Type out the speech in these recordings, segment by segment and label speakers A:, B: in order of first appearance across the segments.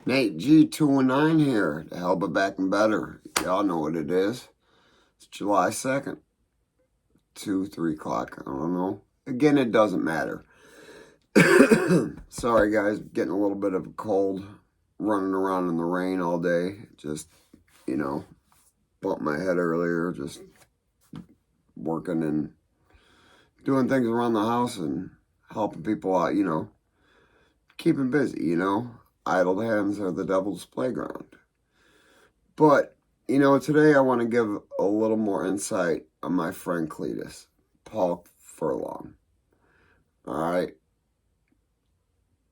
A: Nate G219 here to help it back and better. Y'all know what it is. It's July 2nd, 3 o'clock. I don't know. Again, it doesn't matter. Sorry, guys. Getting a little bit of a cold. Running around in the rain all day. Just, bumped my head earlier. Just working and doing things around the house and helping people out, keeping busy, Idle hands are the devil's playground. But, today I want to give a little more insight on my friend Cleatus, Paul Furlong. Alright?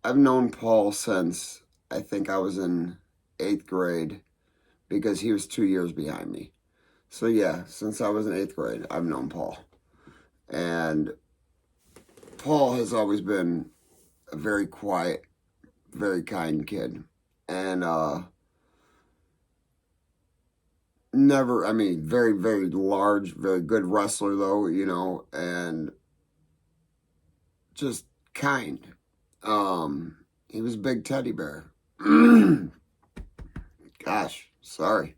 A: I've known Paul since I think I was in 8th grade because he was 2 years behind me. So yeah, since I was in 8th grade, I've known Paul. And Paul has always been a very quiet, very kind kid. And very, very large, very good wrestler though, and just kind. He was a big teddy bear. Gosh, sorry.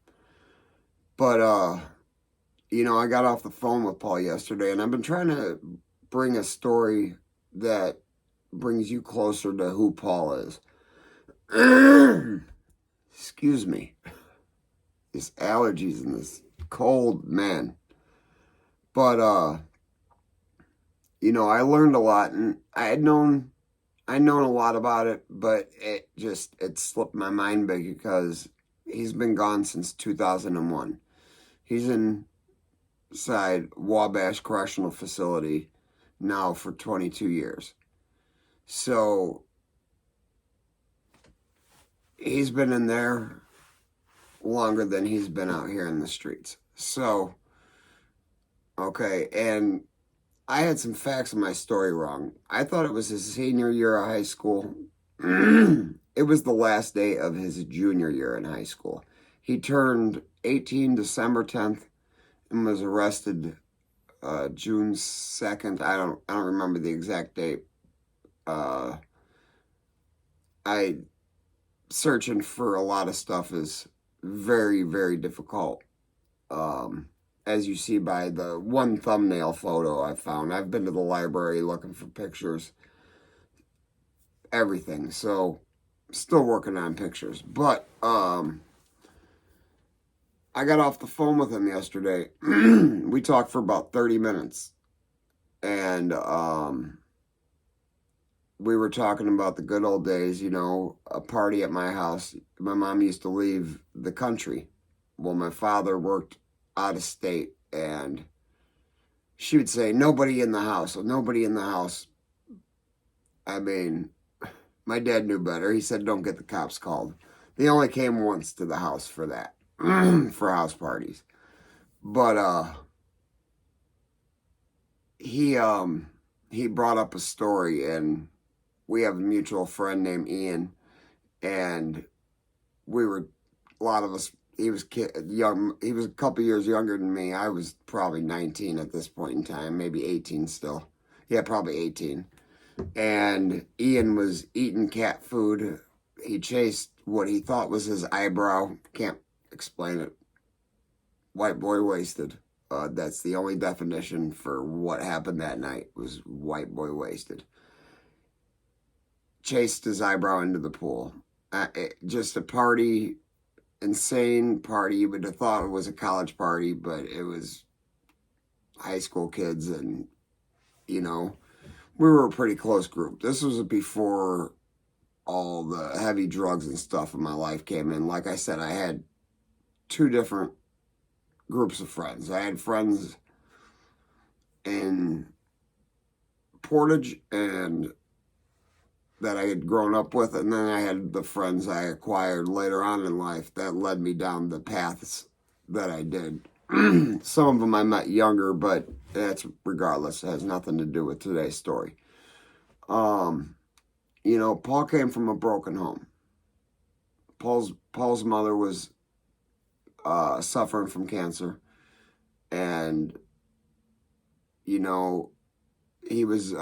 A: But, I got off the phone with Paul yesterday, and I've been trying to bring a story that brings you closer to who Paul is. Excuse me. These allergies and this cold, man. But, I learned a lot, and I'd known a lot about it, but it slipped my mind because he's been gone since 2001. He's inside Wabash Correctional Facility now for 22 years. So he's been in there longer than he's been out here in the streets. So, okay, and I had some facts in my story wrong. I thought it was his senior year of high school. It was the last day of his junior year in high school. He turned 18 December 10th and was arrested June 2nd. I don't remember the exact date. Searching for a lot of stuff is very, very difficult. As you see by the one thumbnail photo I found. I've been to the library looking for pictures. Everything. So, still working on pictures. But, I got off the phone with him yesterday. We talked for about 30 minutes. And, we were talking about the good old days, a party at my house. My mom used to leave the country. Well, my father worked out of state, and she would say, nobody in the house. So nobody in the house. I mean, my dad knew better. He said, don't get the cops called. They only came once to the house for that, for house parties. But he brought up a story, and we have a mutual friend named Ian, and a lot of us, he was young. He was a couple years younger than me. I was probably 19 at this point in time, maybe 18 still. Yeah, probably 18. And Ian was eating cat food. He chased what he thought was his eyebrow. Can't explain it. White boy wasted. That's the only definition for what happened that night, was white boy wasted. Chased his eyebrow into the pool. Just a party. Insane party. You would have thought it was a college party, but it was high school kids, and we were a pretty close group. This was before all the heavy drugs and stuff in my life came in. Like I said, I had two different groups of friends. I had friends in Portage and that I had grown up with, and then I had the friends I acquired later on in life that led me down the paths that I did. Some of them I met younger, but that's regardless. It has nothing to do with today's story. Paul came from a broken home. Paul's mother was suffering from cancer, and he was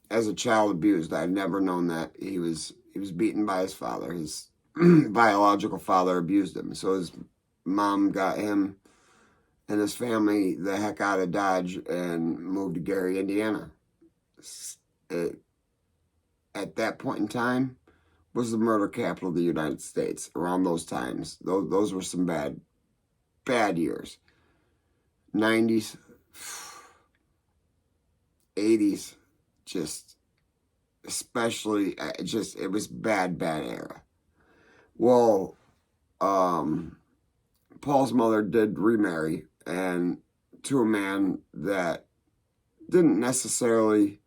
A: as a child abused. I'd never known that he was beaten by his father. His biological father abused him. So his mom got him and his family the heck out of Dodge and moved to Gary, Indiana. At that point in time, was the murder capital of the United States. Around those times, those were some bad years. 90s, 80s, just especially, it was bad era. Well, Paul's mother did remarry, and to a man that didn't necessarily,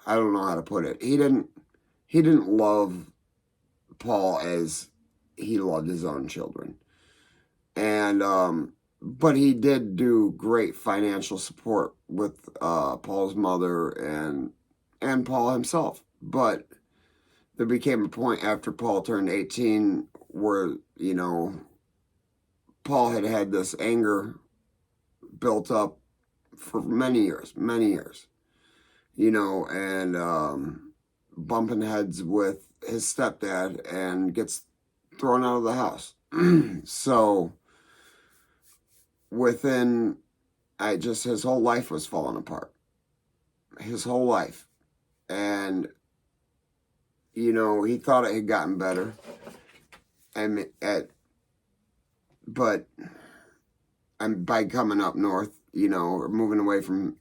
A: I don't know how to put it. He didn't love Paul as he loved his own children. And, but he did do great financial support with, Paul's mother and Paul himself. But there became a point after Paul turned 18 where, you know, Paul had this anger built up for many years, you know, and bumping heads with his stepdad and gets thrown out of the house. So his whole life was falling apart. His whole life. And, you know, he thought it had gotten better. But by coming up north, you know, or moving away from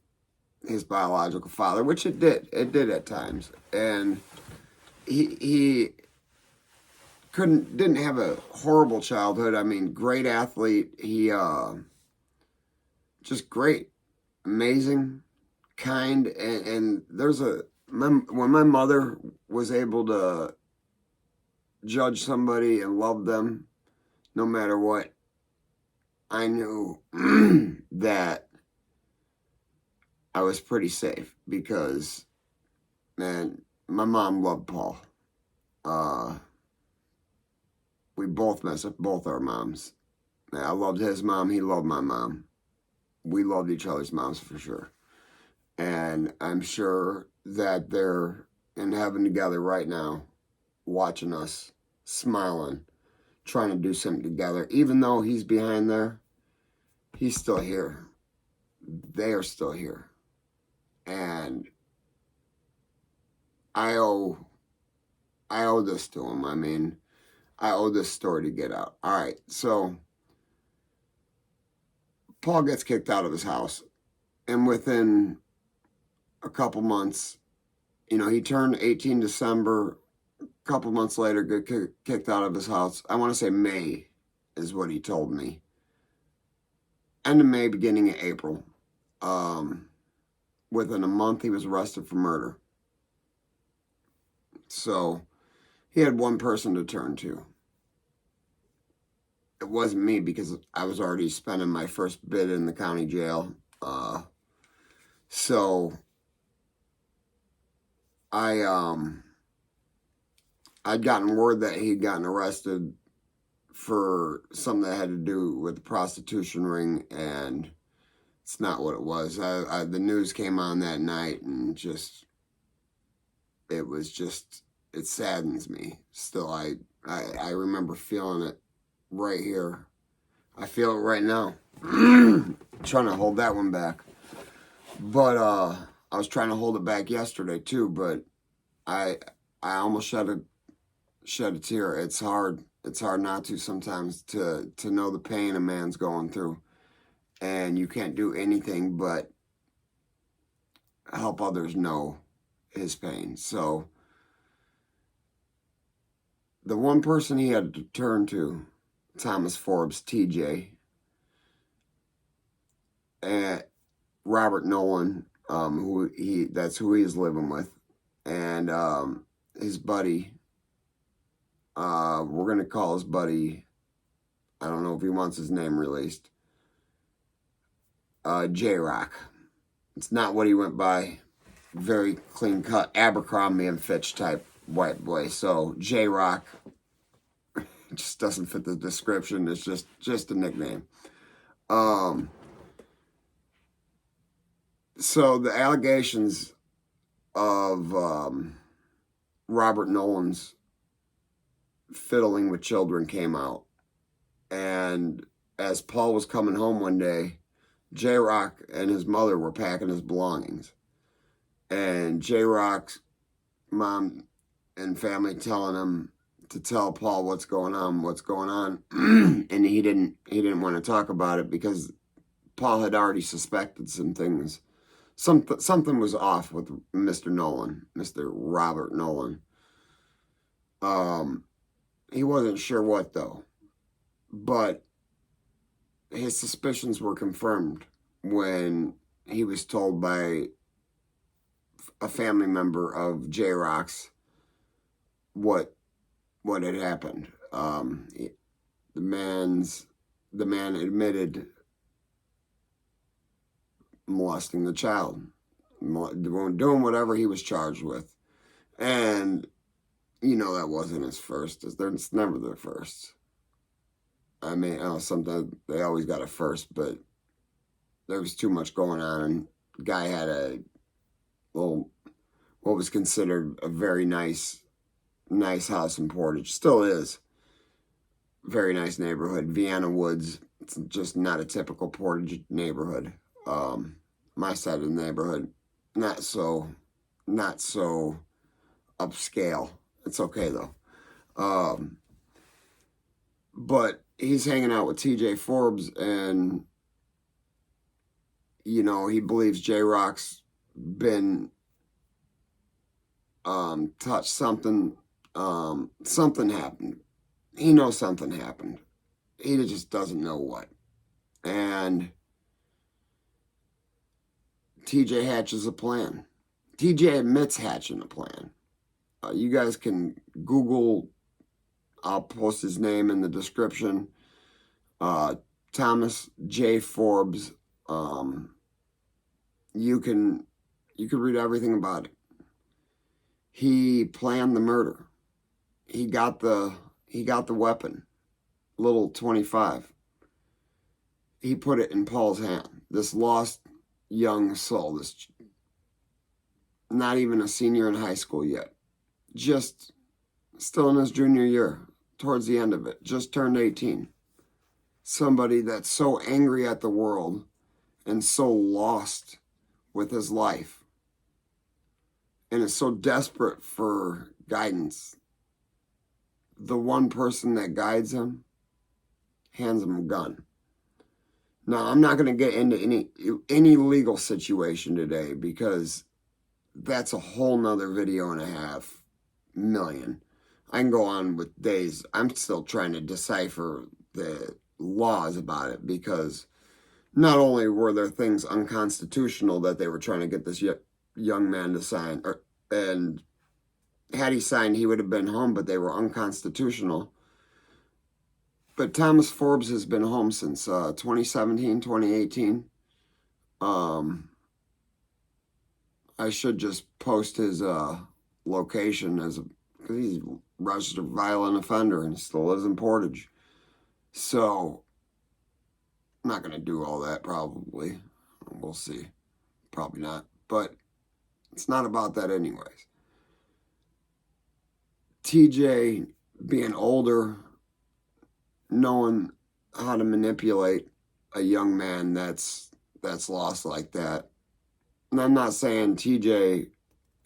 A: his biological father, which it did at times. And he didn't have a horrible childhood. I mean, great athlete. He, just great, amazing, kind. And when my mother was able to judge somebody and love them, no matter what, I knew that I was pretty safe because, man, my mom loved Paul. We both messed up both our moms. I loved his mom. He loved my mom. We loved each other's moms for sure. And I'm sure that they're in heaven together right now, watching us, smiling, trying to do something together. Even though he's behind there, he's still here. They are still here. And I owe this to him. I mean, I owe this story to get out. All right, so Paul gets kicked out of his house, and within a couple months, you know, he turned 18 December. A couple months later, get kicked out of his house. I want to say May is what he told me. End of May, beginning of April. Within a month, he was arrested for murder. So he had one person to turn to. It wasn't me because I was already spending my first bit in the county jail. So I'd gotten word that he'd gotten arrested for something that had to do with the prostitution ring, and it's not what it was. The news came on that night, and it saddens me. Still, I remember feeling it right here. I feel it right now. Trying to hold that one back. But I was trying to hold it back yesterday too, but I almost shed a tear. It's hard not to sometimes to know the pain a man's going through. And you can't do anything but help others know his pain. So the one person he had to turn to, Thomas Forbes, TJ, and Robert Nolan, that's who he is living with, and his buddy, we're gonna call his buddy, I don't know if he wants his name released, J-Rock. It's not what he went by. Very clean cut, Abercrombie and Fitch type white boy. So J-Rock just doesn't fit the description. It's just a nickname. So the allegations of Robert Nolan's fiddling with children came out. And as Paul was coming home one day, J-Rock and his mother were packing his belongings. And J-Rock's mom and family telling him to tell Paul what's going on. And he didn't want to talk about it because Paul had already suspected some things. Something was off with Mr. Nolan, Mr. Robert Nolan. He wasn't sure what though, but his suspicions were confirmed when he was told by a family member of J-Rock's what had happened. The man admitted molesting the child, doing whatever he was charged with. And you know that wasn't his first. It's never their first. I mean, sometimes they always got a first, but there was too much going on. And the guy had a little, what was considered a very nice house in Portage. Still is. Very nice neighborhood. Vienna Woods. It's just not a typical Portage neighborhood. My side of the neighborhood, not so upscale. It's okay though. But he's hanging out with TJ Forbes, and you know, he believes J-Rock's been touched something. Something happened. He knows something happened. He just doesn't know what. And TJ hatches a plan. TJ admits hatching a plan. You guys can Google. I'll post his name in the description. Thomas J. Forbes. You can read everything about it. He planned the murder. He got the weapon, little 25. He put it in Paul's hand. This lost young soul, this not even a senior in high school yet, just still in his junior year, towards the end of it, just turned 18. Somebody that's so angry at the world and so lost with his life and is so desperate for guidance. The one person that guides him hands him a gun. Now, I'm not going to get into any legal situation today because that's a whole nother video and a half million. I can go on with days. I'm still trying to decipher the laws about it because not only were there things unconstitutional that they were trying to get this young man to sign, and had he signed, he would have been home, but they were unconstitutional. But Thomas Forbes has been home since 2017, 2018. I should just post his location because he's a registered violent offender and still lives in Portage. So I'm not going to do all that probably. We'll see. Probably not. But it's not about that anyways. TJ being older, knowing how to manipulate a young man that's lost like that. And I'm not saying TJ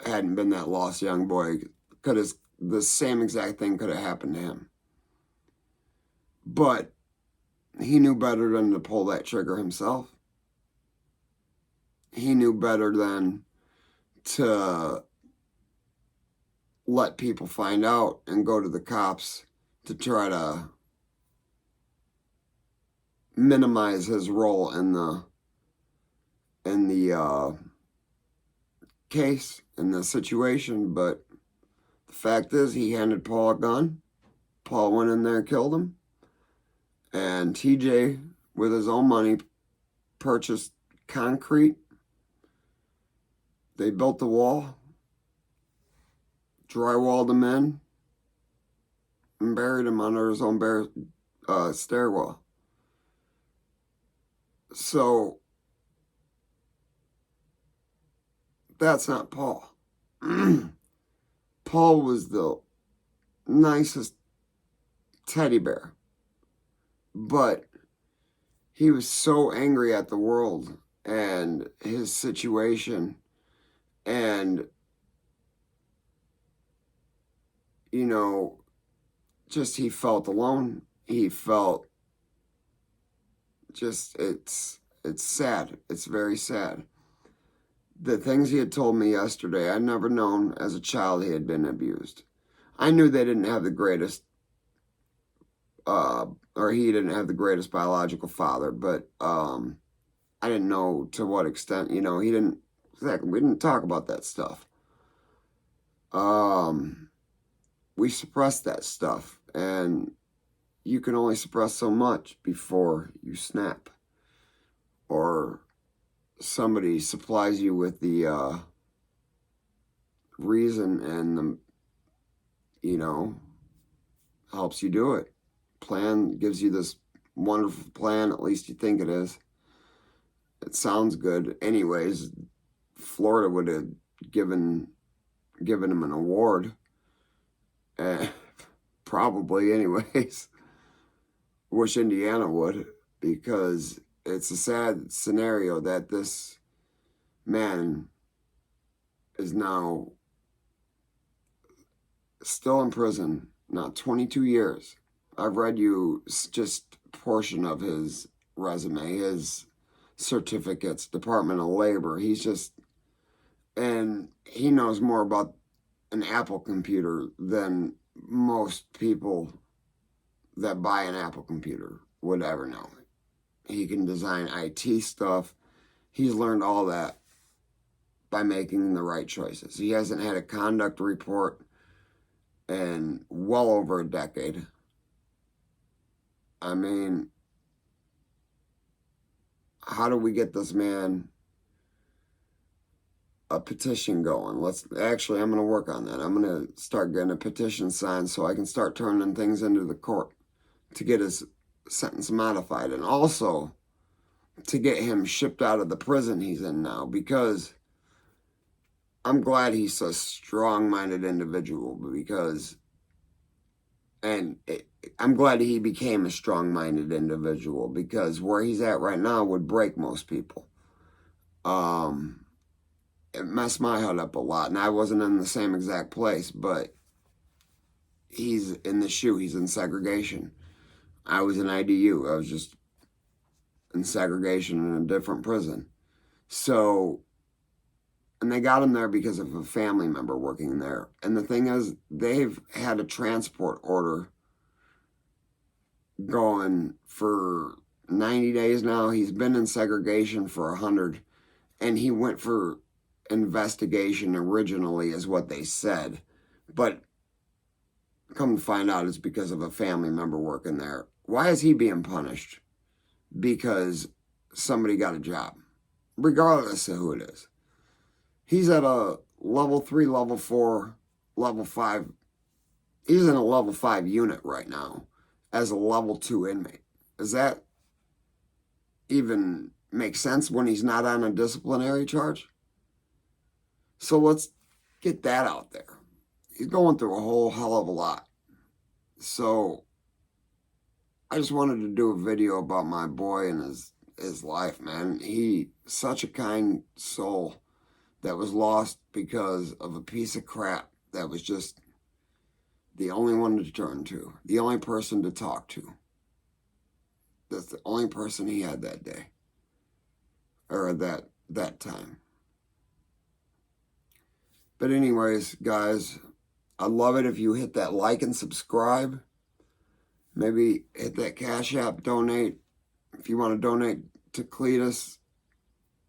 A: hadn't been that lost young boy. The same exact thing could have happened to him. But he knew better than to pull that trigger himself. He knew better than to let people find out and go to the cops to try to minimize his role in the case, in the situation. But the fact is, he handed Paul a gun. Paul went in there and killed him. And TJ, with his own money, purchased concrete. They built the wall, drywalled him in, and buried him under his own stairwell. So That's not Paul. Paul was the nicest teddy bear, but he was so angry at the world and his situation, and just he felt alone. He felt just it's sad. It's very sad. The things he had told me yesterday, I'd never known as a child he had been abused. I knew they didn't have the greatest or he didn't have the greatest biological father, but I didn't know to what extent, he didn't, exactly, we didn't talk about that stuff. We suppressed that stuff, and you can only suppress so much before you snap, or somebody supplies you with the reason and helps you do it. Plan gives you this wonderful plan, at least you think it is. It sounds good. Anyways, Florida would have given him an award. Probably, anyways. Wish Indiana would, because it's a sad scenario that this man is now still in prison, now 22 years. I've read you just a portion of his resume, his certificates, Department of Labor. And he knows more about an Apple computer than most people that buy an Apple computer would ever know. He can design IT stuff. He's learned all that by making the right choices. He hasn't had a conduct report in well over a decade. I mean, how do we get this man a petition going? I'm going to work on that. I'm going to start getting a petition signed so I can start turning things into the court to get his sentence modified, and also to get him shipped out of the prison he's in now, because I'm glad he's a strong-minded individual, I'm glad he became a strong-minded individual, because where he's at right now would break most people. It messed my head up a lot, and I wasn't in the same exact place, but he's in the shoe. He's in segregation. I was in IDU. I was just in segregation in a different prison. So, and they got him there because of a family member working there. And the thing is, they've had a transport order going for 90 days now. He's been in segregation for 100, and he went for investigation originally, is what they said. But come to find out, it's because of a family member working there. Why is he being punished? Because somebody got a job, regardless of who it is. He's at a level 3, level 4, level 5. He's in a level 5 unit right now as a level 2 inmate. Does that even make sense when he's not on a disciplinary charge? So let's get that out there. He's going through a whole hell of a lot. So I just wanted to do a video about my boy and his life, man. He such a kind soul that was lost because of a piece of crap that was just the only one to turn to, the only person to talk to. That's the only person he had that day, or that time. But anyways, guys, I'd love it if you hit that like and subscribe. Maybe hit that Cash App, donate. If you want to donate to Cleatus,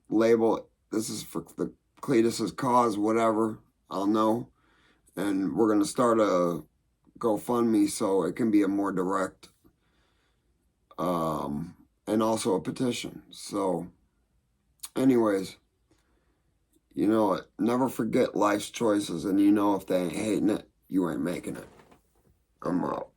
A: label it. This is for the Cleatus's cause, whatever. I'll know. And we're going to start a GoFundMe so it can be a more direct, and also a petition. So, anyways, never forget life's choices, and if they ain't hating it, you ain't making it. I'm out.